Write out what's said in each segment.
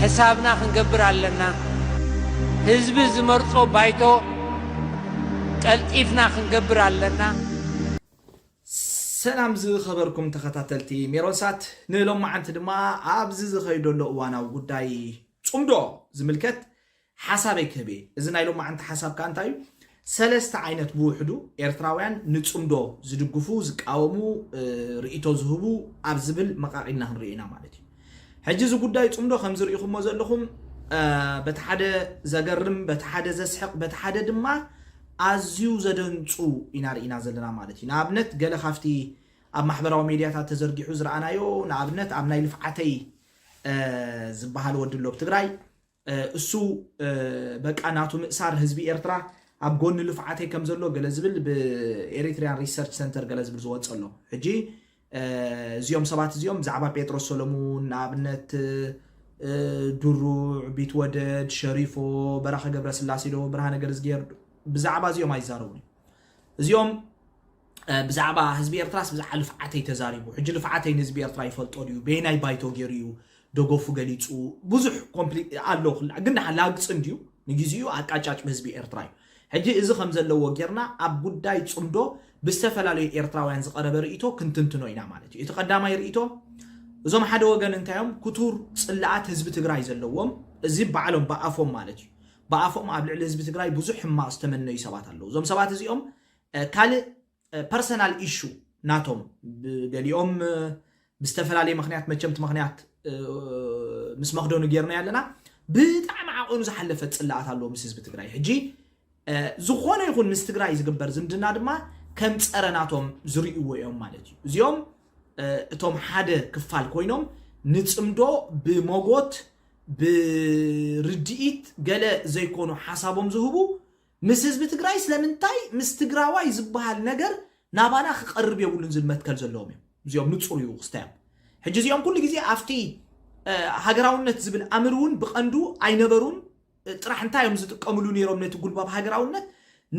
حسابنا خنقبر علينا حزب زمرصو بايتو قلطيفنا خنقبر علينا سلام زي خبركم تخاتلتي ميروسات نلوم معنت دما ابز زخيدلو وانا ጉዳይ ጽምዶ ዝምልከት حسابك هبي اذا نايلوم معنت حساب كانتاي ሰለስተ ዓይነት ብውሕዱ ኤርትራውያን ንጽምዶ ዝድግፉ ዝቃወሙ ርእይቶ ዝህቡ ኣብ ዝብል መቃቂልና ክንርኢና ማለት እዩ ሕጂ እዚ ጉዳይ ጽምዶ ከም ዝርኢኹሞ ዘለኹም በቲ ሓደ ዘገርም በቲ ሓደ ዘስሕቕ በቲ ሓደ ድማ ኣዝዩ ዘደንጹ ኢና ርኢና ዘለና ማለት እዩ ንኣብነት ገለ ካፍቲ ኣብ ማሕበራዊ ሚድያታት ተዘርጊሑ ዝረኣናዮ ንኣብነት ኣብ ናይ ልፍዓተይ ዝበሃል ወድሎ ብትግራይ እሱ በቃ ናቱ ምእሳር ህዝቢ ኤርትራ ኣብ ጎን ልፍዓተይ ከም ዘሎ ገለ ዝብል ብኤሪትሪያን ሪሰርች ሰንተር ገለ ዝብል ዝወፀሎ ሕጂ እዚኦም ሰባት እዚኦም ብዛዕባ ጴጥሮስ ሰሎሞን ንኣብነት ድሩዕ ቢትወደድ ሸሪፎ በራኸ ገብረስላሴ ዶ ብርሃነ ገርዝጌር ብዛዕባ እዚኦም ኣይዛረቡን እዚኦም ብዛዕባ ህዝቢ ኤርትራስ ብዛዕባ ልፍዓተይ ተዛሪቡ ሕጂ ልፍዓተይ ንህዝቢ ኤርትራ ይፈልጦ ድዩ በይናይ ባይቶ ገይሩ እዩ ደገፉ ገሊጹ ብዙሕ ኮምፕሊት ኣሎ ግን ሓላግጽ እንድዩ ንግዚኡ ኣቃጫጭ ህዝቢ ኤርትራ እዩ ሕጂ እዚ ከም ዘለዎ ጌርና ኣብ ጉዳይ ጽምዶ ብዝተፈላለዩ ኤርትራውያን ዝቐረበ ርእይቶ ክንትንትኖ ኢና ማለት እዩ እቲ ቀዳማይ ርእይቶ እዞም ሓደ ወገን እንታዮም ኩቱር ጽላኣት ህዝቢ ትግራይ ዘለዎም እዚ በዓሎም በኣፎም ማለት እዩ በኣፎም ኣብ ልዕሊ ህዝቢ ትግራይ ብዙሕ ሕማቕ ዝተመነዩ ሰባት ኣለዉ እዞም ሰባት እዚኦም ካልእ ፐርሰናል ኢሹ ናቶም ገሊኦም ብዝተፈላለየ ምክንያት መቸምቲ ምክንያት ምስ መክደኑ ጌርና ያለና ብጣዕሚ ዓቕኑ ዝሓለፈ ጽላኣት ኣለዎ ምስ ህዝቢ ትግራይ ሕጂ ዝኾነ ይኹን ምስ ትግራይ ዝግበር ዝምድና ድማ ከም ፀረናቶም ዝርእይዎ እዮም ማለት እዩ እዚኦም እቶም ሓደ ክፋል ኮይኖም ንጽምዶ ብሞጎት ብርድኢት ገለ ዘይኮኑ ሓሳቦም ዝህቡ ምስ ህዝቢ ትግራይ ስለምንታይ ምስ ትግራዋይ ዝበሃል ነገር ናባና ክቐርብ የብሉን ዝብል መትከል ዘለዎም እዮም እዚኦም ንጹር እዩ ክስተዮም ሕጂ እዚኦም ኩሉ ግዜ ኣፍቲ ሃገራውነት ዝብል ኣምርውን ብቐንዱ ኣይነበሩን ጥራሕ እንታዮም ዝጥቀምሉ ነይሮም ነቲ ጉልባብ ሃገራውነት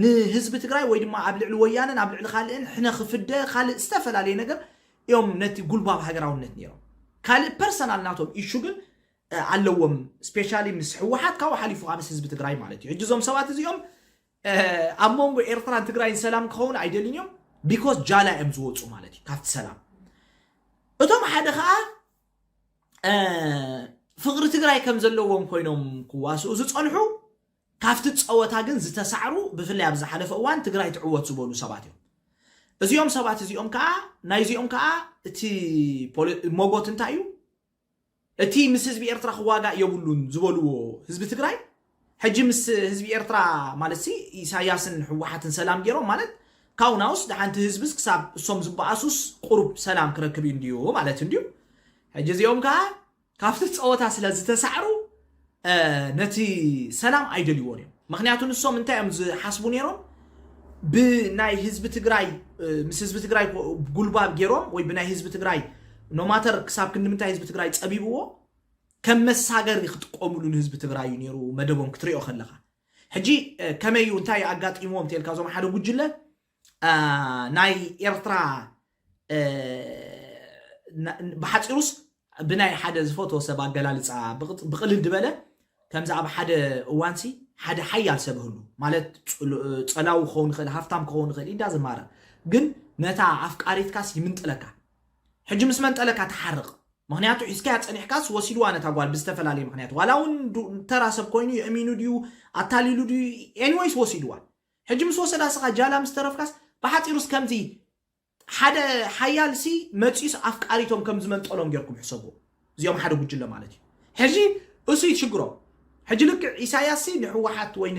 ንህዝቢ ትግራይ ወይ ድማ ኣብ ልዕሊ ወያነን ኣብ ልዕሊ ካልእን ሕነ ክፍደ ካልእ ዝተፈላለዩ ነገር እዮም ነቲ ጉልባብ ሃገራውነት ነይሮም ካልእ ፐርሰናል ናቶም ኢሹ ግን ኣለዎም ስፔሻሊ ምስ ሕወሓት ካብኡ ሓሊፉ ምስ ህዝቢ ትግራይ ማለት እዩ ሕጂ እዞም ሰባት እዚኦም ኣብ መንጎ ኤርትራን ትግራይን ሰላም ክኸውን ኣይደልን እዮም ቢኮዝ ጃላ እዮም ዝወፁ ማለት እዩ ካብቲ ሰላም እቶም ሓደ ከዓ ፍቅሪ ትግራይ ከም ዘለዎም ኮይኖም ክዋስኡ ዝጸንሑ ካፍቲ ጸወታ ግን ዝተሳዕሩ ብፍላይ ኣብ ዝሓለፈ እዋን ትግራይ ትዕወት ዝበሉ ሰባት እዮም እዚኦም ሰባት እዚኦም ከዓ ናይ እዚኦም ከዓ እቲ ሞጎት እንታይ እዩ እቲ ምስ ህዝቢ ኤርትራ ክዋጋእ የብሉን ዝበልዎ ህዝቢ ትግራይ ሕጂ ምስ ህዝቢ ኤርትራ ማለት ሲ ኢሳያስን ሕወሓትን ሰላም ገይሮም ማለት ካውናውስ ደሓንቲ ህዝብስ ክሳብ እሶም ዝበኣሱስ ቁሩብ ሰላም ክረክብ እንድዩ ማለት እንድዩ ሕጂ እዚኦም ከዓ ካፍቲ ጸወታ ስለ ዝተሳዕሩ ነቲ ሰላም ኣይደልይዎን እዮም ምክንያቱ ንሶም እንታይ እዮም ዝሓስቡ ነይሮም ብናይ ህዝቢ ትግራይ ምስ ህዝቢ ትግራይ ጉልባብ ገይሮም ወይ ብናይ ህዝቢ ትግራይ ኖማተር ክሳብ ክንምንታይ ህዝቢ ትግራይ ጸቢብዎ ከም መሳገሪ ክትቆምሉ ንህዝቢ ትግራይ እዩ ነይሩ መደቦም ክትሪኦ ከለኻ ሕጂ ከመይ እንታይ ኣጋጢሞም ተልካ ዞም ሓደ ጉጅለ ናይ ኤርትራ ብሓፂሩስ ብናይ ሓደ ዝፎቶ ሰብ ኣገላልፃ ብቕልል ድበለ ከምዚ ኣብ ሓደ እዋንሲ ሓደ ሓያል ሰብ ህሉ ማለት ፀላው ክኸውን ይኽእል ሃፍታም ክኸውን ይኽእል ኢዳ ዝማረ ግን ነታ ኣፍቃሪትካስ ይምንጥለካ ሕጂ ምስ መንጠለካ ትሓርቕ ምክንያቱ ሒዝካያ ፀኒሕካስ ወሲድዋ ነታ ጓል ብዝተፈላለየ ምክንያት ዋላ እውን ተራ ሰብ ኮይኑ የእሚኑ ድዩ ኣታሊሉ ድዩ ኤኒዌይስ ወሲድዋ ሕጂ ምስ ወሰዳ ስኻ ጃላ ምስ ተረፍካስ ብሓፂሩስ ከምዚ ሓደ ሓያልሲ መፂስ ኣፍቃሪቶም ከም ዝመንጠሎም ጌርኩም ሕሰብዎ እዚኦም ሓደ ጉጅለ ማለት እዩ ሕጂ እሱ ይሽግሮም ሕጂ ልክዕ ኢሳያስ ንሕወሓት ወይ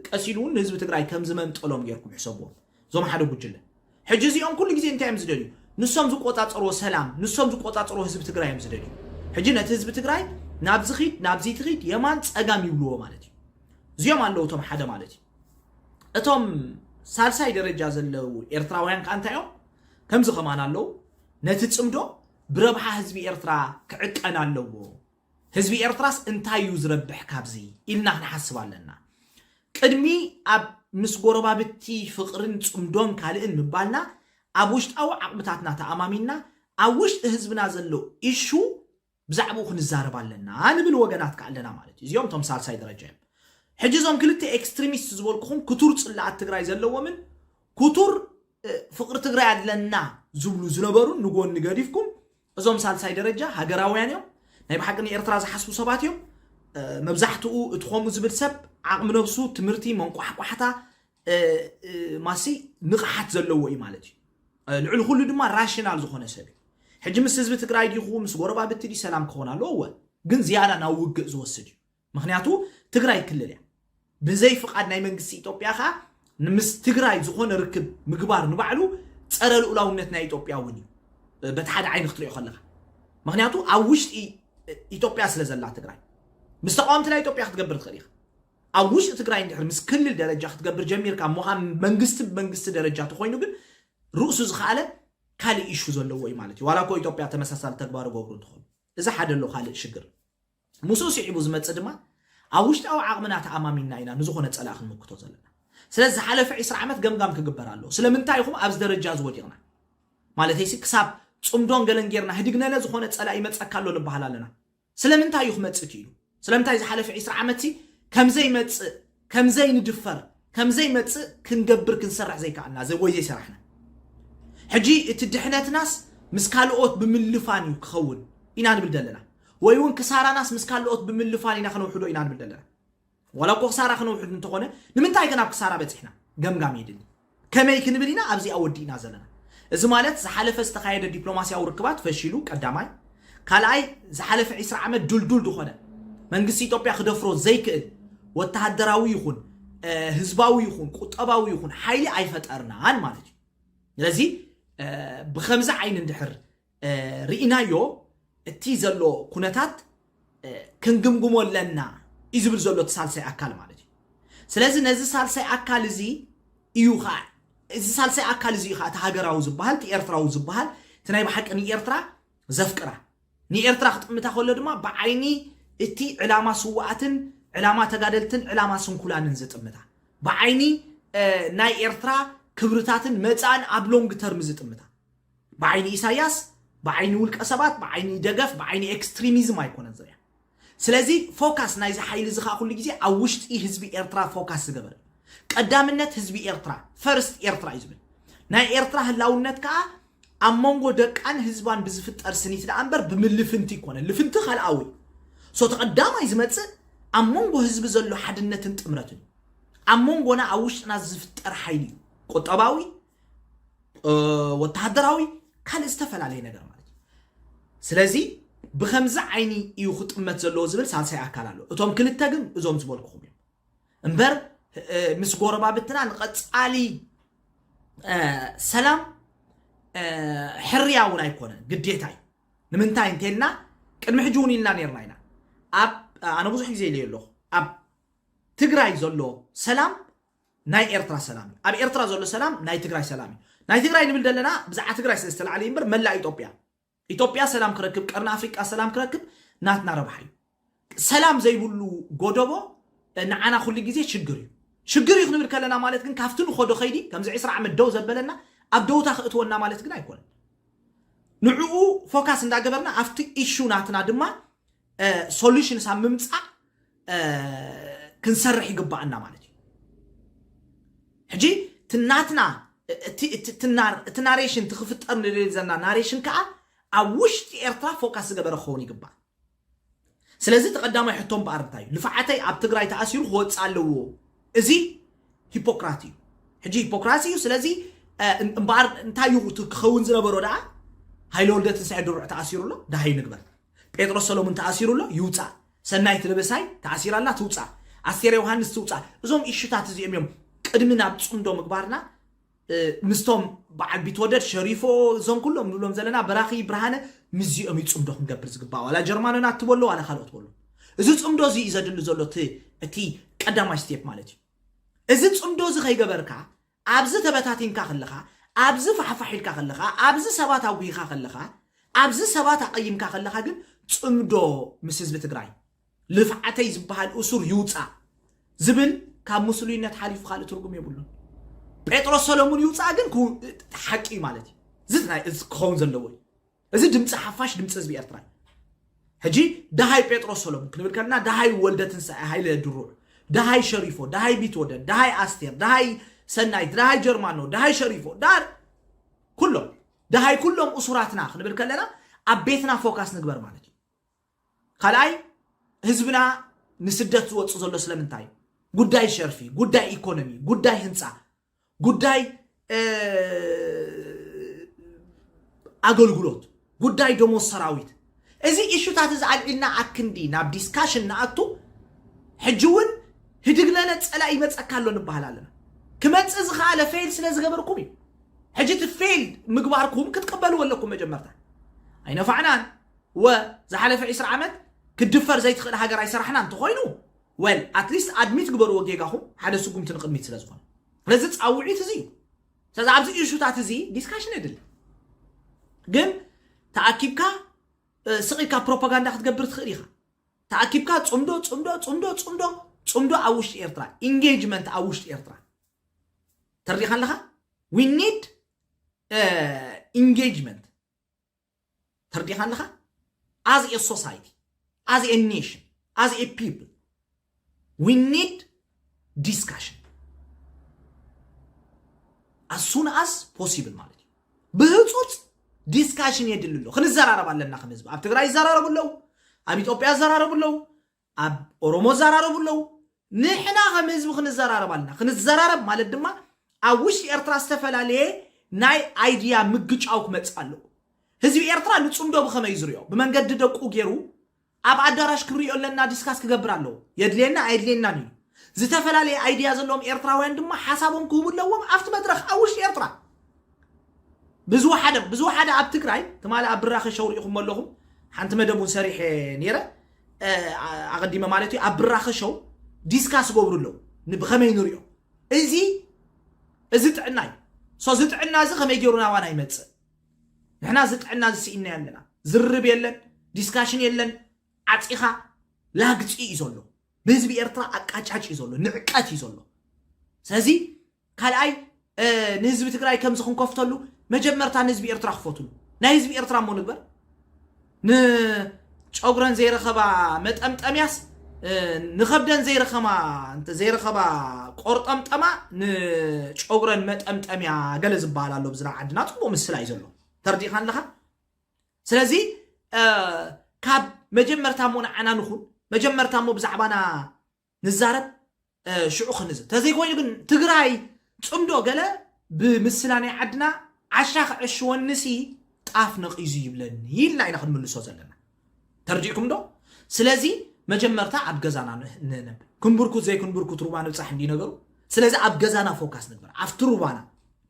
ቀሲሉን ንህዝቢ ትግራይ ከም ዝመንጠሎም ጌርኩም ሕሰብዎ እዞም ሓደ ጉጅለ ሕጂ እዚኦም ኩሉ ግዜ እንታይ እዮም ዝደልዩ ንሶም ዝቆፃፀርዎ ሰላም ንሶም ዝቆፃፀርዎ ህዝቢ ትግራይ እዮም ዝደልዩ ሕጂ ነቲ ህዝቢ ትግራይ ናብዚ ኺድ ናብዚ ትኺድ የማን ፀጋም ይብልዎ ማለት እዩ እዚኦም ኣለዉ እቶም ሓደ ማለት እዩ እቶም ሳልሳይ ደረጃ ዘለው ኤርትራውያን ከዓ እንታይ እዮም ከምዚ ኸማን ኣለዉ ነቲ ጽምዶ ብረብሓ ህዝቢ ኤርትራ ክዕቀን ኣለዎ ህዝቢ ኤርትራስ እንታይ እዩ ዝረብሕ ካብዚ ኢልና ክንሓስብ ኣለና ቅድሚ ኣብ ምስ ጎረባብቲ ፍቅርን ጽምዶን ካልእን ምባልና ኣብ ውሽጣዊ ዓቕምታትና ተኣማሚና ኣብ ውሽጢ ህዝብና ዘሎ ኢሹ بزعبو خنزارب علنا نبل وجنات كعلنا مالتي زيوم توم سالساي درجة حجزهم كلتي اكستريميست زبولكم كتور تصلع التجراي زلوا من كتور فقر تجراي عدلنا زبلو زنبرون نقول نقديفكم زوم سالساي درجة هجراويان يوم نايب حقني إرتراز حسبوا سباتيوم مبزحتو اتخوم زبل سب عقم نفسو تمرتي منقح وحتى ماسي نقحت زلوا مالتي العلو كله دم راشنال زخون سبي حج مسزب تجراي ديخو مس غربا بتدي سلام كونا له هو جن زيادة ناوج زوسدي مخنياتو تجراي كلليا بزي فقاد ناي منغسي إثيوبيا خا نمس تجراي زخون ركب مقبار نبعلو تصرى الأولويات إثيوبيا وني بتحد عين خطري خلها مخنياتو عوشت إثيوبيا سلزلا تجراي مستقامت لا إثيوبيا تقبر الخريخ عوشت تجراي ندحر مس كل الدرجة تقبر جميل كان موها منغست درجات خوينو جن رؤسو زخاله كالي إيشو زلوا مالتي ولا كو إثيوبيا تمسسال تكبار غبرو تخون إذا حد له خالق شجر موسوس يعيبو زمت صدما عوشت أو عقمنا تأمامينا إنا نزخونه تصلاخ نمكتو زلنا سلاز حلف عيسر عمت قمقام كقبرالو سلامنتا يخم أبز درجة زودينا مالتي سي كساب صمدون قلنجيرنا هديقنا لا زخونه تصلا يمتصكالو لبحالالنا سلامنتا يخم تصكيلو سلامنتا إذا حلف عيسر عمتي كم زي متص كم زي ندفر كم زي متص كنقبر كنسرع زي كأننا زي ويزي سرحنا حجي تدحنات ناس مسكالوت بملفاني كخون إنا نبدلنا ويون كسارة ناس مسكالوت بملفاني نخنو حدو إنا نبدلنا ولا كو خسارة خنو حدو نتقونه نمنتاي كنا بكسارة بتحنا قم يدني كما يكن بلينا أبزي أو دينا زلنا زمالت زحلف استخايد الدبلوماسيا وركبات فشيلو قداماي كالاي زحلف عيسر عمد دول دخونه منقس إثيوبيا خدفرو زي كئ وتهدراوي يخون هزباوي يخون قطباوي يخون حيلي أيفتقرنا عن مالتي لذي بخمسة عين اندحر رئينايو التيزلو كونتات كنقمقمو لنا إزبر زلو تسالسي أكال مالتي سلازي نزي سالسي أكال زي إيوخا إزي سالسي أكال زي إيوخا تهاجراو زبهال تي إرتراو زبهال تنايب حق ني إرترا زفكرا ني إرترا خطمتا خلو دما بعيني التي علامة سواتن علامة تقادلتن علامة سنكولان نزت أمتا بعيني ناي إرترا كبرتاتن متان أبلونج ترمزت أمتا بعيني إساياس بعيني ولك أسبات بعيني دقف بعيني إكستريميزم ما يكون الزيان سلازي فوكس نايز حيل زخا كل جزء أوشت إيه حزبي إرترا فوكس جبر قدام النت حزبي إرترا فيرست إرترا يزبل ناي إرترا هلاو النت كا أمونغو دك أن حزبان بزفت أرسنيت الأنبر بملفنتي كونه لفنت خال قوي صوت قدام يزمت أمونغو حزب زلو حد النت انت أمرتني أمونغو أنا أوشت نازفت أرحيلي قطباوي وتهدراوي كان استفل عليه نجار مالتي سلازي بخمسة عيني يخط أمت زلو زبل سالسي أكالالو أتوم كل التاجم أزوم زبالكو خوبيا انبر مسكورة بابتنا نقد علي سلام حرية ونا يكون قديتاي نمنتاي انتينا كان محجوني لنا نيرناينا أنا بوزح زي لي له تقراي زلو سلام ناي إرترا سلامي أبي إرترا زلو سلام ناي تقراي سلامي ناي تقراي نبل دلنا بزعة تقراي سلسل علي ينبر ملا إثيوبيا سلام كركب قرن أفريقيا سلام كركب ناتنا ربحي سلام زي بقولوا جودبو نعنا خلي جزء شجري خنبر كلنا مالت كن كافتن خدو خيدي كم زي إسرع عمل دوز بلنا أبدو تاخذونا مالت كن أيكون نعو فوكس ندا جبرنا أفتي إيشو ناتنا دما solution ساممتع كنسرح يقبعنا مالتي حجي تناتنا تناريشن تخفت أمر للزنا ناريشن كأ عوشت إرترا فوكس جبر خوني قبع سلازي تقدم يحطون بأرتاي لفعتي عبتقرأي تأثير هو تسألوه إزي هيبوكراتي حجي هيبوكراتي سلازي بار انتايو تخون زنا برودا هاي لولدة تسعد روح تأثير له ده هاي نقبل بيتروس سلومن تأثير له يوتع سناي تلبساي تأثير الله توتع أثير يوحنس توتع زوم إيشتات زي يوم قدمنا بتصندو مقبارنا مستوم بعد بيتودد شريفو زوم كلهم نقولهم زلنا براخي برهانه مزي أمي تصندو نقبر زقبا ولا جرماننا تبولو ولا خالو تبولو إذا تصندو زي إذا دل زلو تي قدام ستيب مالتي إذا تصندو زي خي جبركا أبز تبتاتين كخلخا أبز فحفحيل كخلخا أبز سبات أوبي كخلخا أبز سبات أقيم كخلخا جن تصندو مسز بتقرأي لفعتي زبها الأسر يوتع زبل كمسلمين نتحالف خالد ترجم يقولون بيتروس سلومون يوتع جن كو حكي مالتي زدنا إز خون زلوي إز دمت حفاش دمت إز بيرتراي حجي دهاي بيتروس سولومون كنبل كلنا دهاي ولدة تنسى هاي الدروع دهاي شريفو دهاي بيتودن دهاي أستير دهاي سنايت دهاي جرمانو دهاي شريفو دار كلهم دهاي كلهم أسراتنا كنبل كلنا أبيتنا فوكاس نكبر مالتي خلاي حزبنا نسدت وتصل له سلامنتاي ጉዳይ ሸርፊ ጉዳይ ኢኮኖሚ ጉዳይ ህንጻ ጉዳይ አገልግሎት ጉዳይ ደሞ ሰራዊት እዚ ኢሹታት ዝዓልና አክንዲ ናብ ዲስካሽን ናአቱ ሕጅውን ህድግለነ ጸላ ይመጸካሎ ንባሃላለን ክመጽ ዝኻለ ፌል ስለዝገበርኩም ሕጂ ትፌል ምግባርኩም ክትቀበሉ ወለኩም መጀመርታ አይነፋዕናን ወዝሓለፈ 10 ዓመት ክድፈር ዘይትኽእል ሃገር አይሰራሕና እንተኾይኑ well at least admit ግበሩ ወጌጋኹም ሓደ ስጉም ትንቅድሚት ስለዝኾነ ስለዚ ጻውዒት እዚ ስለዚ ኣብዚ ኢሹታት እዚ ዲስካሽን አይደለም ግን ተኣኪብካ ስቂካ ፕሮፓጋንዳ ክትገብር ትኽእል ኢኻ ተኣኪብካ ጽምዶ ኣብ ውሽጢ ኤርትራ ኢንጌጅመንት ኣብ ውሽጢ ኤርትራ ተርዲኻ ኣለኻ we need engagement ተርዲኻ ኣለኻ as a society as a nation as a people we need discussion as soon as possible ማለት በህጹጽ ዲስካሽን የድልሎ ክንዘራረብ አለና ከመዝብ ኣብ ትግራይ ዘራረብለው ኣብ ኢትዮጵያ ዘራረብለው ኣብ ኦሮሞ ዘራረብለው ንሕና ከመዝብ ክንዘራረብ አለና ክንዘራረብ ማለት ድማ ኣብ ውሽጢ ኤርትራ ዝተፈላለየ ናይ አይዲያ ምግጫው ክመጽአለው ህዝቢ ኤርትራ ንጹምዶ በከመይ ዝርዮ በመንገድ ደቁ ገይሩ ኣብ አዳራሽ ክብሪዮ ለና ዲስካስ ክገብራለው የድሌና አይድሌና ነው ዝተፈላለየ አይዲያ ዘለዎም ኤርትራውያን ድማ ሓሳቦም ክህቡለዎም ኣብቲ መድረኽ ኣብ ውሽጢ ኤርትራ ብዙ ሓደ ኣብ ትግራይ ተማለ ኣብ ብራኸ ሸውሪኹም ኣለኹም ሓንቲ መደቡን ሰሪሕ ነይረ ኣቀዲመ ማለት እዩ ኣብ ብራኸ ሸው ዲስካስ ገብሩለው ብከመይ ንሪዮ እዚ ጥዕናይ ሶ ዝጥዕና እዚ ከመይ ገይሩና ዋና ይመጽእ ንሕና ዝጥዕና ዝስኢና ያለና ዝርብ የለን ዲስካሽን የለን ዓጺኻ ላግጺ ይዘሎ በህዝቢ ኤርትራ አቃጫጭ ይዘሎ ንዕቀት ይዘሎ ስለዚ ካልአይ ንህዝቢ ትግራይ ከም ዝኹን ከፍተሉ መጀመርታ ንህዝቢ ኤርትራ ክፈትሉ ናይ ህዝቢ ኤርትራ ሞ ንግበር ንጨጉረን ዘይረኸባ መጠምጠምያስ ንኸብደን ዘይረኸባ ቆርጠምጠማ ንጨጉረን መጠምጠምያ ገለ ዝባሃል ኣሎ ብዝና ዓድና ጽቡቕ ምስላ እዩ ዘሎ ተርዲኻ ኣለኻ ስለዚ ካብ መጀመርታ ሞ ንዓና ንኹን መጀመርታ ሞ ብዛዕባና ንዛረብ ሽዑ ክንዝብ ተዘይኮይኑ ግን ትግራይ ጽምዶ ገለ ብምስላኔ ዓድና ዓሻኽ ዕሽወንሲ ጣፍ ነቂዙ ይብለን ይልና ኢና ክንምልሶ ዘለና ተርዲእኩም ዶ ስለዚ መጀመርታ ኣብ ገዛና ንነብ ክንብርኩት ዘይክንብርኩት ሩባና ንብጻሕ እንዲ ነገሩ ስለዚ ኣብ ገዛና ፎካስ ንግበር ኣብቲ ሩባና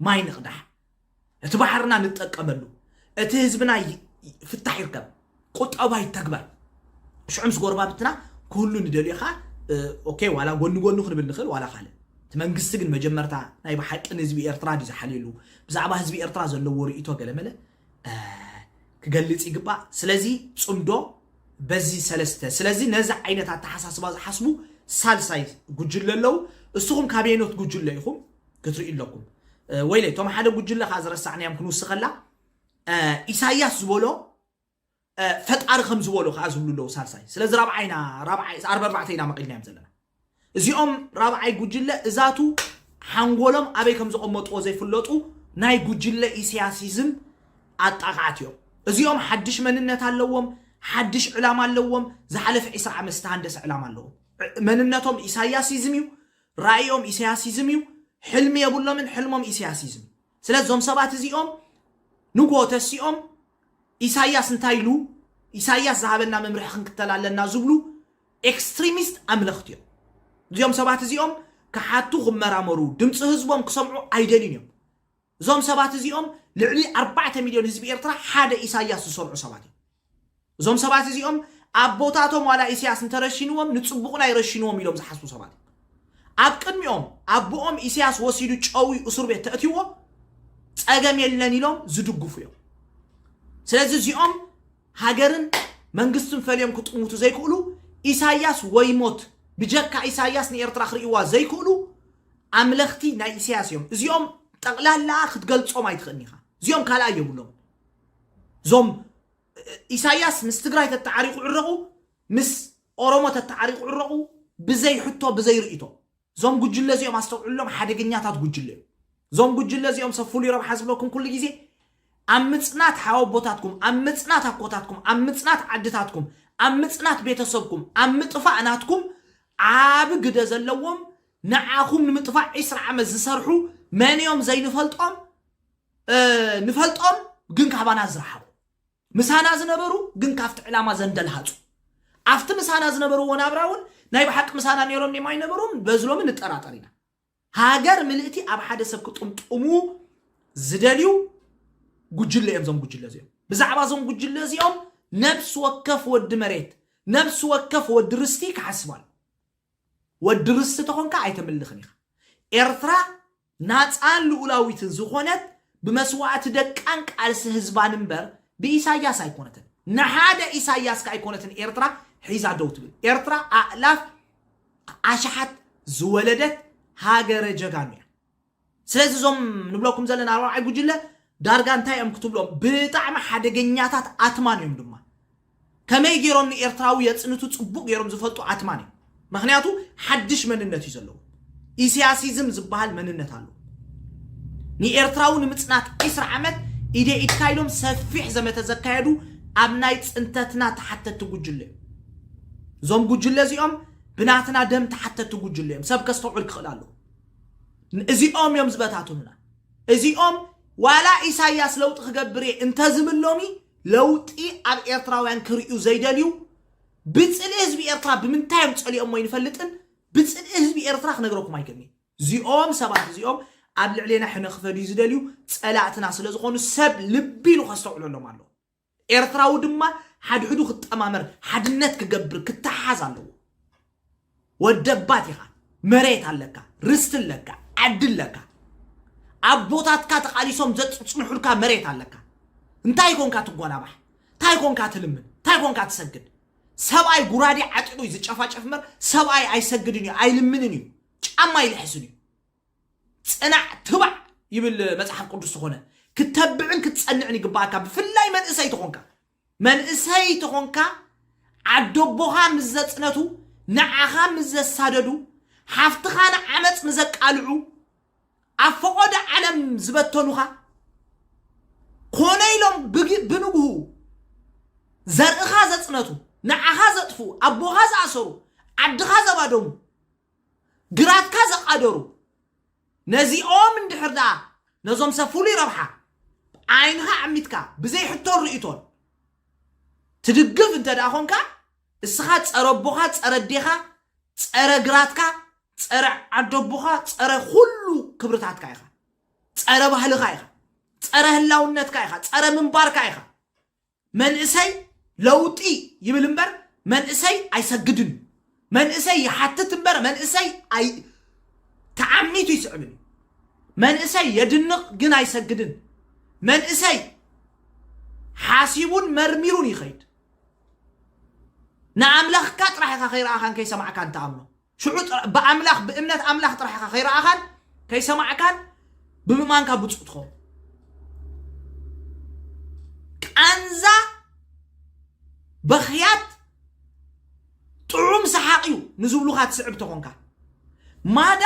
ማይ ንቕዳሕ እቲ ባሕርና ንጠቀመሉ እቲ ህዝብና ፍታሕ ይርከብ ቁጠባ ይተግበር ሽዑምስ ጎረባብትና ኩሉ ንደልኻ ኦኬ ዋላ ጎንጎኑ ክንብል ንኽእል ዋላ ካለ መንግስቲ ግን መጀመርታ ናይ በሓቅን ህዝቢ ኤርትራ ዲዝሓልሉ ብዛዕባ ህዝቢ ኤርትራ ዘለዎ ርእይቶ ገለመለ ክገልጽ ይግባእ ስለዚ ጽምዶ በዚ ሰለስተ ስለዚ ነዚ ዓይነታት ተሓሳስባ ዝሓስቡ ሳልሳይ ጉጅለለው እስኹም ካቢኔት ጉጅለ ኢኹም ክትርእዩለኩም ወይለ ቶም ሓደ ጉጅለ ካ ዝረሳዕናዮም ክንውስኸላ ኢሳያስ ዝበሎ ፈጣሪ ከም ዝበሎ ካ ዝብሉለው ሳልሳይ ስለዚ ራብዓይና 44 ኢና መቂልናዮም ዘለና እዚኦም ራብዓይ ጉጅለ እዛቱ ሓንጎሎም ኣበይ ከም ዝቐመጥዎ ዘይፍለጡ ናይ ጉጅለ ኢሳያሲዝም ኣጣቃዓት እዮም እዚኦም ሓድሽ መንነት ኣለዎም ሓድሽ ዕላማ ኣለዎም ዝሓለፈ 20 ዓመት ዝተሃንደሰ ዕላማ ኣለዎም መንነቶም ኢሳያሲዝም እዩ ራእዮም ኢሳያሲዝም እዩ ሕልሚ የብሎምን ሕልሞም ኢሳያሲዝም ስለዞም ሰባት እዚኦም ንጎ ተሲኦም ኢሳያስ እንታይሉ ኢሳያስ ዝሃበና መምርሒ ክንክተላለና ዝብሉ ኤክስትሪሚስት ኣምለኽት እዮም እዚኦም ሰባት እዚኦም ክሓቱ ክመራመሩ ድምፂ ህዝቦም ክሰምዑ ኣይደልን እዮም እዞም ሰባት እዚኦም ልዕሊ 4 ሚልዮን ህዝቢ ኤርትራ ሓደ ኢሳያስ ዝሰምዑ ሰባት እዮም እዞም ሰባት እዚኦም ኣብ ቦታቶም ዋላ ኢሳያስ እንተረሽንዎም ንጽቡቕና ይረሽንዎም ኢሎም ዝሓስቡ ሰባት ኣብ ቅድሚኦም ኣቦኦም ኢሳያስ ወሲዱ ጨዊ እስር ቤት ተእትይዎ ጸገም የለን ኢሎም ዝድግፉ እዮም ስለዚ እዚኦም ሃገርን መንግስትን ፈልዮም ክጥሙቱ ዘይክእሉ ኢሳያስ ወይ ሞት ብጀካ ኢሳያስ ንኤርትራ ክርእይዋ ዘይክእሉ ኣምለኽቲ ናይ ኢሳያስ እዮም እዚኦም ጠቕላላ ክትገልጾም ኣይትኽእልኒ ኢኻ እዚኦም ካልኣይ የብሎም እዞም ኢሳያስ ምስ ትግራይ ተጣሪቁ ዕረቁ ምስ ኦሮሞ ተጣሪቁ ዕረቁ ብዘይ ሕቶ ብዘይ ርእይቶ ዞም ጉጅለ እዚኦም አስተውዕሎም ሓደገኛታት ጉጅለ ዞም ጉጅለ እዚኦም ሰፉሉ ረብሓ ዝብለኩም ኩሉ ግዜ አምጽናት ሓወቦታትኩም አምጽናት አቆታትኩም አምጽናት ዓድታትኩም አምጽናት ቤተሰብኩም አምጥፋእናትኩም ዓብ ግደ ዘለዎም ንዓኹም ንምጥፋዕ 20 ዓመት ዝሰርሑ መንዮም ዘይንፈልጦም ንፈልጦም ግን ካባና ዝረሓቡ ምሳና ዝነበሩ ግን ካፍቲ ዕላማ ዘንደልሃጹ አፍቲ ምሳና ዝነበሩ ወናብራውን ናይ በሐቅ ምሳና ነይሮም የማይ ነበሩም በዝሎም እንጠራጠሪና ሃገር ምልእቲ ኣብ ሓደ ሰብ ክጥምጥሙ ዝደልዩ ጉጅለ እዮም ዞም ጉጅለ እዚኦም ብዛዕባ ዞም ጉጅለ እዚኦም ነፍስ ወከፍ ወዲ መሬት ነፍስ ወከፍ ወዲ ርስቲ ክሓስባል ወዲ ርስቲ ተኾንካ ኣይተምልኽን ኢኻ ኤርትራ ናፃን ልኡላዊትን ዝኾነት ብመስዋዕቲ ደቃን ቃልሲ ህዝባን እምበር ብኢሳያስ ኣይኮነትን ንሓደ ኢሳያስ ከኣይኮነትን ኤርትራ ሒዛ ደው ትብል ኤርትራ ኣእላፍ ኣሽሓት ዝወለደት ሃገረ ጀጋኑ እያ ስለዚ ዞም ንብለኩም ዘለና ኣርባዕይ ጉጅለ ዳርጋ እንታይ እዮም ክትብሎም ብጣዕሚ ሓደገኛታት ኣትማን እዮም ድማ ከመይ ገይሮም ንኤርትራዊ የፅንቱ ፅቡቅ ገይሮም ዝፈልጡ ኣትማን እዮም ምክንያቱ ሓድሽ መንነት እዩ ዘለዎ ኢሳያሲዝም ዝበሃል መንነት ኣሎ ንኤርትራዊ ንምፅናት 20 ዓመት ኢደ ኢድካይሎም ሰፊሕ ዘመተ ዘካየዱ ኣብ ናይ ፅንተትና ተሓተቲ ጉጅለ ዞም ጉጅለ እዚኦም ብናትና ደም ተሓተቲ ጉጅለ እዮም ሰብ ከስተውዕል ክኽእል ኣለዎ እዚኦም እዮም ዝበታቱና እዚኦም ዋላ ኢሳያስ ለውጢ ክገብር እንተዝብሎሚ ለውጢ ኣብ ኤርትራውያን ክርእዩ ዘይደልዩ ብፅልኢ ህዝቢ ኤርትራ ብምንታዮም ፀሊኦም ሞ ይንፈልጥን ብፅልኢ ህዝቢ ኤርትራ ክነግረኩም ኣይከኒ እዚኦም ሰባት እዚኦም ኣብ ልዕሌና ሕነ ክፈልዩ ዝደልዩ ፀላእትና ስለ ዝኾኑ ሰብ ልቢ ኢሉ ከስተውዕለሎም ኣለዎ ኤርትራዊ ድማ ሓድሕዱ ክጠማመር ሓድነት ክገብር ክተሓዝ ኣለዎ ወደባት ኢኻ መሬት ኣለካ ርስት ኣለካ ዓዲ ኣለካ ኣቦታትካ ተቃሊሶም ዘፅፅንሑልካ መሬት ኣለካ እንታይ ኮንካ ትጓናባሕ እንታይ ኮንካ ትልምን እንታይ ኮንካ ትሰግድ ሰብኣይ ጉራዲ ዓጢጡ ዝጨፋጨፍ መር ሰብኣይ ኣይሰግድን እዩ ኣይልምንን እዩ ጫማ ይልሕስን እዩ ጽናዕ ትባዕ ይብል መጽሐፍ ቅዱስ ዝኾነ ክትተብዕን ክትጸንዕን ይግባእካ ብፍላይ መንእሰይ ተኾንካ ዓዶቦኻ ምስ ዘጽነቱ ንዓኻ ምስ ዘሳደዱ ሓፍትኻ ንዓመፅ ንዘቃልዑ ኣብ ፈቆደ ዓለም ዝበተኑኻ ኮነ ኢሎም ብንግሁ ዘርእኻ ዘጽነቱ ንዓኻ ዘጥፉ ኣቦኻ ዝኣሰሩ ዓድኻ ዘባደሙ ግራትካ ዘቃደሩ ነዚኦም እንድሕር ደኣ ነዞም ሰፉሉ ረብሓ ዓይንኻ ዓሚትካ ብዘይ ሕቶ ርእይቶን ትድግፍ እንተ ደኣ ኾንካ እስኻ ፀረ ኣቦኻ ፀረ ኣዴኻ ፀረ ግራትካ ፀረ ዓዶቦኻ ፀረ ኩሉ ክብርታትካ ኢኻ ፀረ ባህልኻ ኢኻ ፀረ ህላውነትካ ኢኻ ፀረ ምንባርካ ኢኻ መንእሰይ ለውጢ ይብል እምበር መንእሰይ ኣይሰግድን መንእሰይ ይሓትት እምበር መንእሰይ ኣይ ተዓሚቱ ይስዕብን መንእሰይ የድንቕ ግን ኣይሰግድን መንእሰይ ሓሲቡን መርሚሩን ይኸይድ ንኣምላኽካ ጥራሕኻ ከይረኣኻን ከይሰማዕካን ተኣምኖ ሽዑ ብኣምላኽ ብእምነት ኣምላኽ ጥራሕኻ ከይረኣኻን ከይሰማዕካን ብምእማንካ ብፁዕ ትኸውን ቃንዛ በኽያት ጥዑም ሰሓቕ እዩ ንዝብሉኻ ትስዕብ ተኾንካ ማዳ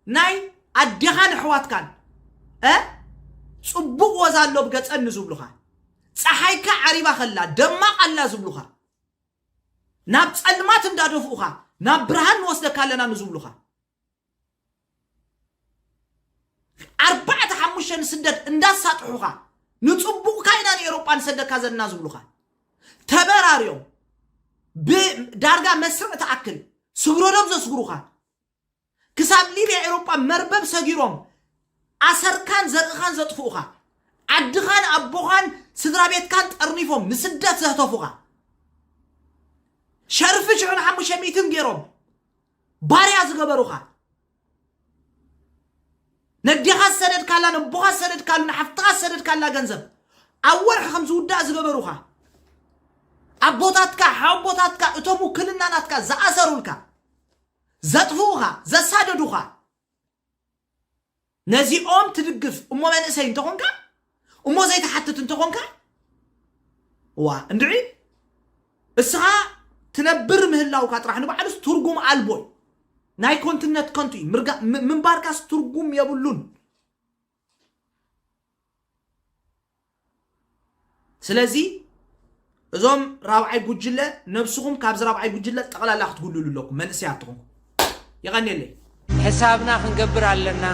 ናይ ኣዴኻን ኣሕዋትካን ፅቡቕ ወዛ ኣሎ ብገፀን ንዝብሉኻ ፀሓይካ ዓሪባ ኸላ ደማቕ ኣላ ዝብሉኻ ናብ ፀልማት እንዳደፍኡኻ ናብ ብርሃን ንወስደካ ኣለና ንዝብሉኻ 4-5 ስደት እንዳሳጥሑኻ ንፅቡቕካ ኢና ንኤውሮጳ ንሰደድካ ዘለና ዝብሉኻ ተበራርዮም ብዳርጋ መስርዕ ተኣክል ስግሮዶም ዘስግሩኻ ክሳብ ሊብያ ኤውሮጳ መርበብ ሰጊሮም ኣሰርካን ዘርእኻን ዘጥፍኡኻ ዓድኻን ኣቦኻን ስድራ ቤትካን ጠርኒፎም ንስደት ዘህተፉኻ ሸርፊ 500 ገይሮም ባርያ ዝገበሩኻ ነዲኻ ሰደድካላ ንቦኻ ሰደድካሉ ንሓፍትኻ ሰደድካላ ገንዘብ ኣብ ወርሒ ከም ዝውዳእ ዝገበሩኻ ኣቦታትካ ሓቦታትካ እቶም ውክልናናትካ ዝኣሰሩልካ ዘጥፍኡኻ ዘሳደዱኻ ነዚኦም ትድግፍ እሞ መንእሰይ እንተኾንካ እሞ ዘይተሓትት እንተኾንካ اندعي اسها تنبر مهلاو كاطرح نبعلس ترجم البوي ناي كونتنت كونتي مرغا من باركاس ترجم يبلون سلازي ازوم رابعي غجله نفسكم كابز رابعي غجله تقلالا تقولوا لكم منسياتكم يغني لي حسابنا خنقبر علنا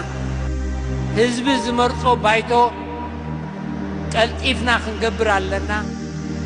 حزب زمرصو بايتو قلطيفنا خنقبر علنا